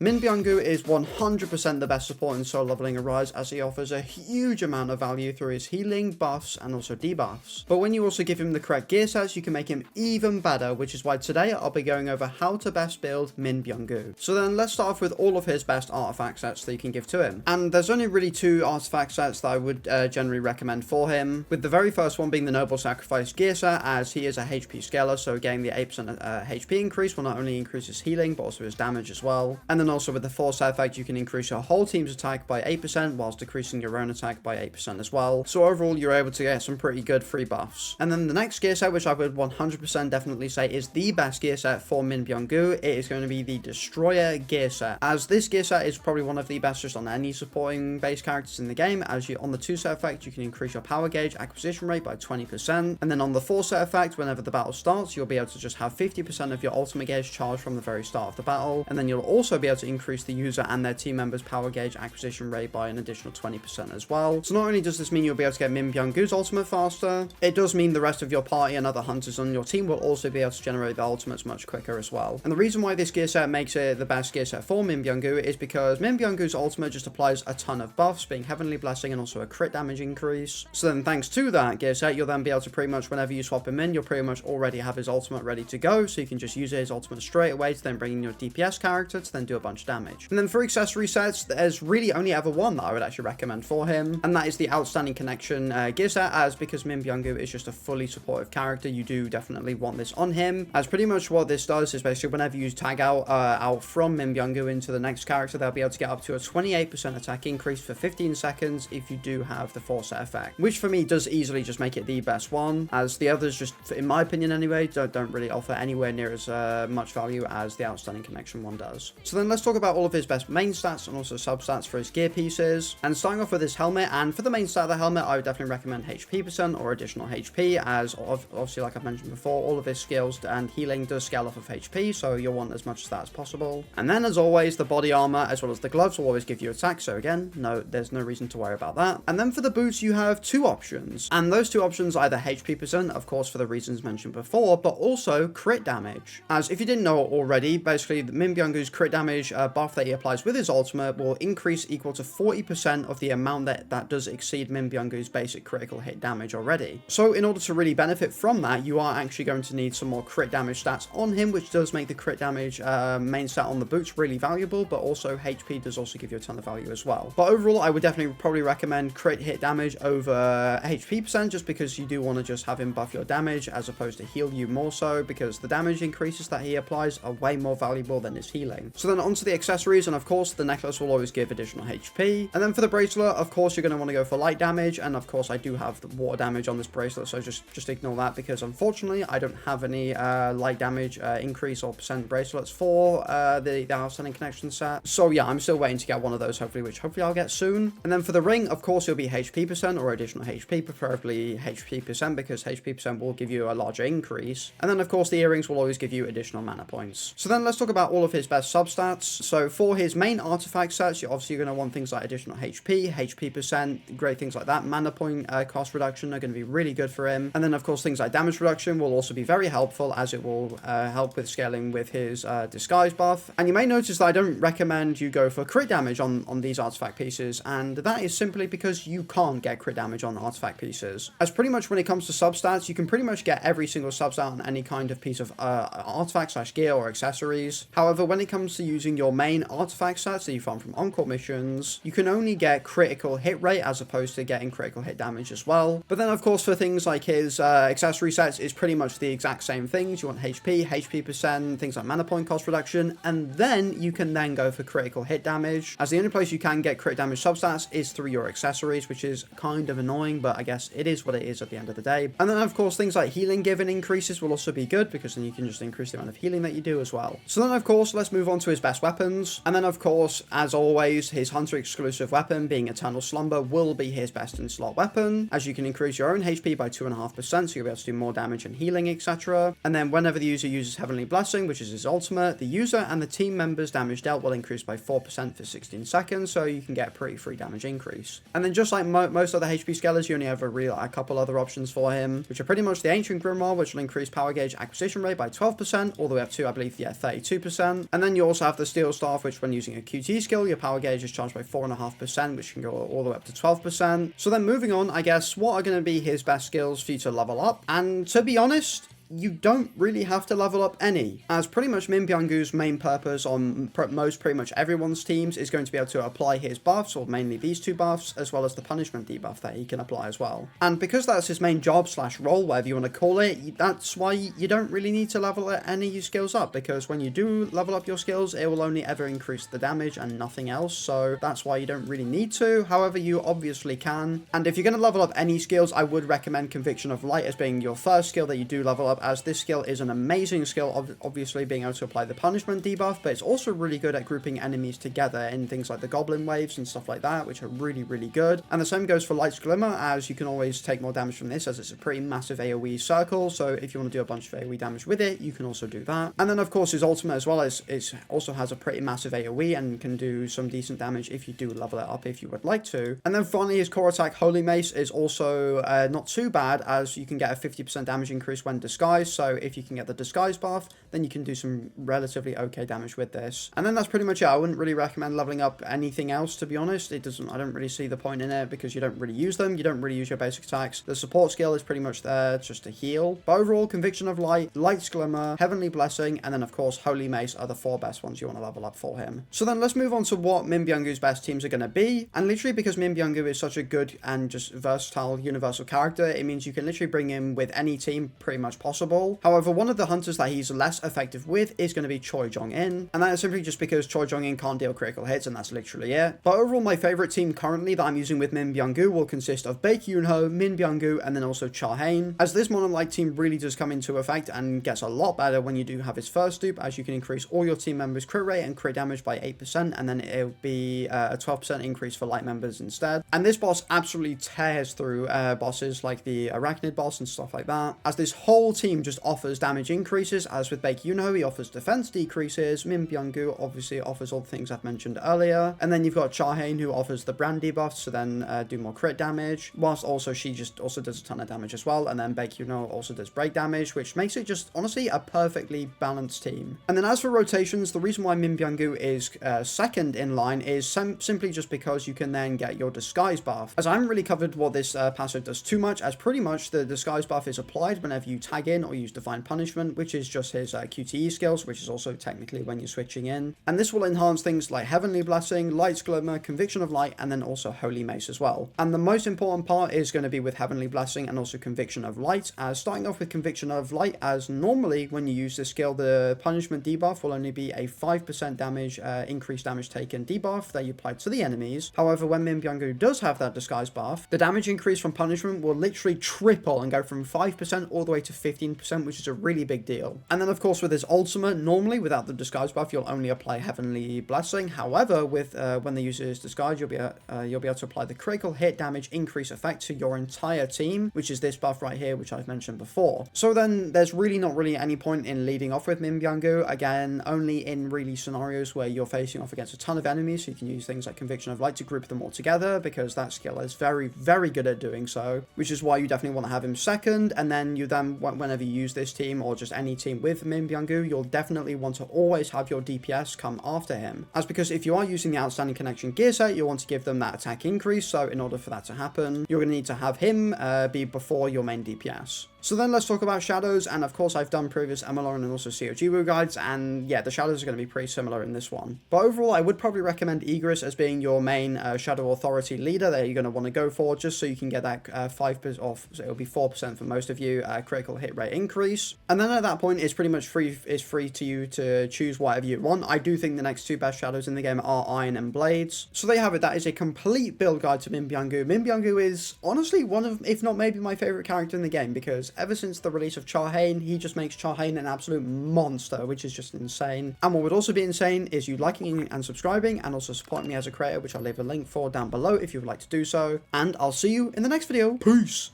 Min Byung-Gu is 100% the best support in solo leveling Arise, as he offers a huge amount of value through his healing, buffs, and also debuffs. But when you also give him the correct gear sets, you can make him even better, which is why today I'll be going over how to best build Min Byung-Gu. So then let's start off with all of his best artifact sets that you can give to him. And there's only really 2 artifact sets that I would generally recommend for him, with the very first one being the Noble Sacrifice gear set, as he is a HP scaler, so getting the 8% HP increase will not only increase his healing, but also his damage as well. And then also with the Force effect, you can increase your whole team's attack by 8% whilst decreasing your own attack by 8% as well. So overall, you're able to get some pretty good free buffs. And then the next gear set, which I would 100% definitely say is the best gear set for Min Byung-Gu, it is going to be the Destroyer gear set, as this gear set is probably one of the best just on any supporting base characters in the game, as you on the 2 set effect, you can increase your power gauge acquisition rate by 20%, and then on the 4 set effect, whenever the battle starts, you'll be able to just have 50% of your ultimate gauge charged from the very start of the battle, and then you'll also be able to increase the user and their team members' power gauge acquisition rate by an additional 20% as well. So not only does this mean you'll be able to get Min Byung-Gu's ultimate faster, it does mean the rest of your party and other hunters on your team will also be able to generate the ultimates much quicker as well. And the reason why this gear set makes it the best gear set for Min Byung-Gu is because Min Byung-Gu's ultimate just applies a ton of buffs, being Heavenly Blessing and also a crit damage increase. So then thanks to that gear set, you'll then be able to pretty much, whenever you swap him in, you'll pretty much already have his ultimate ready to go, so you can just use his ultimate straight away to then bring in your DPS character to then do a bunch of damage. And then for accessory sets, there's really only ever one that I would actually recommend for him, and that is the Outstanding Connection gear set, as because Min Byung-Gu is just a fully supportive character, you do definitely want this on him, as pretty much what this does is basically whenever you tag out from Min Byung-Gu into the next character, they'll be able to get up to a 28% attack increase for 15 seconds if you do have the 4 set effect, which for me does easily just make it the best one, as the others just, in my opinion anyway, don't really offer anywhere near as much value as the Outstanding Connection one does. So then let's talk about all of his best main stats and also substats for his gear pieces. And starting off with his helmet, and for the main stat of the helmet, I would definitely recommend HP percent or additional HP, as obviously, like I've mentioned before, all of his skills and healing does scale off of HP, so you'll want as much of that as possible. And then as always, the body armor as well as the gloves will always give you attack, so again, there's no reason to worry about that. And then for the boots, you have 2 options, and those 2 options are either HP percent, of course for the reasons mentioned before, but also crit damage. As if you didn't know it already, basically Min Byung-Gu's crit damage buff that he applies with his ultimate will increase equal to 40% of the amount that does exceed Min Byung-Gu's basic critical hit damage already. So in order to really benefit from that, you are actually going to need some more crit damage stats on him, which does make the crit damage main stat on the boots really valuable, but also HP does also give you a ton of value as well. But overall, I would definitely probably recommend crit hit damage over HP percent, just because you do want to just have him buff your damage as opposed to heal you more so, because the damage increases that he applies are way more valuable than his healing. So then onto the accessories, and of course the necklace will always give additional HP. And then for the bracelet, of course you're going to want to go for light damage, and of course I do have the water damage on this bracelet, so just ignore that, because unfortunately I don't have any light damage increase or percent bracelets for the Outstanding Connection set. So yeah, I'm still waiting to get one of those, hopefully I'll get soon. And then for the ring, of course it'll be HP percent or additional HP, preferably HP percent, because HP percent will give you a larger increase. And then of course the earrings will always give you additional mana points. So then let's talk about all of his best substats. So for his main artifact sets, you're obviously going to want things like additional HP percent, great things like that. Mana point cost reduction are going to be really good for him. And then of course things like damage reduction will also be very helpful, as it will help with scaling with his disguise buff. And you may notice that I don't recommend you go for crit damage on these artifact pieces, and that is simply because you can't get crit damage on artifact pieces. As pretty much when it comes to substats, you can pretty much get every single substat on any kind of piece of artifact / gear or accessories. However, when it comes to using your main artifact sets that you farm from on-court missions, you can only get critical hit rate as opposed to getting critical hit damage as well. But then of course for things like his accessory sets, it's pretty much the exact same things. You want HP percent, things like mana point cost reduction, and then you can then go for critical hit damage, as the only place you can get crit damage substats is through your accessories, which is kind of annoying, but I guess it is what it is at the end of the day. And then of course things like healing given increases will also be good, because then you can just increase the amount of healing that you do as well. So then of course let's move on to his best weapons. And then of course, as always, his hunter exclusive weapon being Eternal Slumber will be his best in slot weapon, as you can increase your own HP by 2.5%, so you'll be able to do more damage and healing, etc. And then whenever the user uses Heavenly Blessing, which is his ultimate, the user and the team members damage dealt will increase by 4% for 16 seconds, so you can get a pretty free damage increase. And then just like most other HP scalers, you only have a couple other options for him, which are pretty much the Ancient Grimoire, which will increase power gauge acquisition rate by 12%, all the way up to, I believe, 32%. And then you also have the Steel Staff, which when using a QT skill, your power gauge is charged by 4.5%, which can go all the way up to 12%. So then moving on, I guess, what are going to be his best skills for you to level up? And to be honest, you don't really have to level up any, as pretty much Min Byung-Gu's main purpose on pretty much everyone's teams is going to be able to apply his buffs, or mainly these two buffs, as well as the punishment debuff that he can apply as well. And because that's his main job / role, whatever you want to call it, that's why you don't really need to level any skills up, because when you do level up your skills, it will only ever increase the damage and nothing else, so that's why you don't really need to. However, you obviously can, and if you're going to level up any skills, I would recommend Conviction of Light as being your first skill that you do level up, as this skill is an amazing skill, obviously being able to apply the punishment debuff, but it's also really good at grouping enemies together in things like the goblin waves and stuff like that, which are really, really good. And the same goes for Light's Glimmer, as you can always take more damage from this, as it's a pretty massive AoE circle, so if you want to do a bunch of AoE damage with it, you can also do that. And then of course his ultimate as well, as it also has a pretty massive AoE and can do some decent damage if you do level it up if you would like to. And then finally his core attack Holy Mace is also not too bad, as you can get a 50% damage increase when disguised, so if you can get the disguise buff, then you can do some relatively okay damage with this. And then that's pretty much it. I wouldn't really recommend leveling up anything else, to be honest. I don't really see the point in it, because you don't really use them. You don't really use your basic attacks. The support skill is pretty much there just to heal. But overall, Conviction of Light, Light's Glimmer, Heavenly Blessing, and then of course Holy Mace are the 4 best ones you want to level up for him. So then let's move on to what Min Byung-Gu's best teams are going to be. And literally, because Min Byung-Gu is such a good and just versatile universal character, it means you can literally bring him with any team pretty much possible. However, one of the hunters that he's less effective with is going to be Choi Jong-in, and that is simply just because Choi Jong-in can't deal critical hits, and that's literally it. But overall, my favorite team currently that I'm using with Min Byung-Gu will consist of Baek Yoon-ho, Min Byung-Gu, and then also Cha Hain, as this mono-like team really does come into effect and gets a lot better when you do have his first dupe, as you can increase all your team members' crit rate and crit damage by 8%, and then it'll be a 12% increase for light members instead. And this boss absolutely tears through bosses like the Arachnid boss and stuff like that, as this whole team just offers damage increases, as with Baek Yoon-ho, he offers defense decreases, Min Byung-Gu obviously offers all the things I've mentioned earlier, and then you've got Cha Hain, who offers the brand debuffs to then do more crit damage, whilst also she just also does a ton of damage as well, and then Baek Yoon-ho also does break damage, which makes it just honestly a perfectly balanced team. And then as for rotations, the reason why Min Byung-Gu is second in line is simply just because you can then get your disguise buff, as I haven't really covered what this passive does too much, as pretty much the disguise buff is applied whenever you tag in or use divine punishment, which is just his QTE skills, which is also technically when you're switching in. And this will enhance things like Heavenly Blessing, Light's Glimmer, Conviction of Light, and then also Holy Mace as well. And the most important part is going to be with Heavenly Blessing and also Conviction of Light, as starting off with Conviction of Light, as normally when you use this skill, the punishment debuff will only be a 5% damage, increased damage taken debuff that you apply to the enemies. However, when Min Byung-Gu does have that disguise buff, the damage increase from punishment will literally triple and go from 5% all the way to 15%, which is a really big deal. And then of course with his ultimate, normally without the disguise buff, you'll only apply Heavenly Blessing. However, with when they use his disguise, you'll be able to apply the critical hit damage increase effect to your entire team, which is this buff right here, which I've mentioned before. So then there's really not really any point in leading off with Min Byung-Gu, again, only in really scenarios where you're facing off against a ton of enemies, so you can use things like Conviction of Light to group them all together, because that skill is very, very good at doing so, which is why you definitely want to have him second. And then whenever you use this team, or just any team with Min Byung-Gu, you'll definitely want to always have your DPS come after him, as because if you are using the Outstanding Connection gear set, you'll want to give them that attack increase, so in order for that to happen, you're going to need to have him be before your main DPS. So then let's talk about shadows, and of course I've done previous MLR and also COG guides, and yeah, the shadows are going to be pretty similar in this one. But overall, I would probably recommend Egress as being your main Shadow Authority leader that you're going to want to go for, just so you can get that 5% off, so it'll be 4% for most of you, critical hit rate increase. And then at that point, it's pretty much free to you to choose whatever you want. I do think the next two best shadows in the game are Iron and Blades. So there you have it, that is a complete build guide to Min Byung-Gu. Min Byung-Gu is honestly one of, if not maybe my favorite character in the game, because ever since the release of Cha Hain, he just makes Cha Hain an absolute monster, which is just insane. And what would also be insane is you liking and subscribing, and also supporting me as a creator, which I'll leave a link for down below if you would like to do so. And I'll see you in the next video. Peace!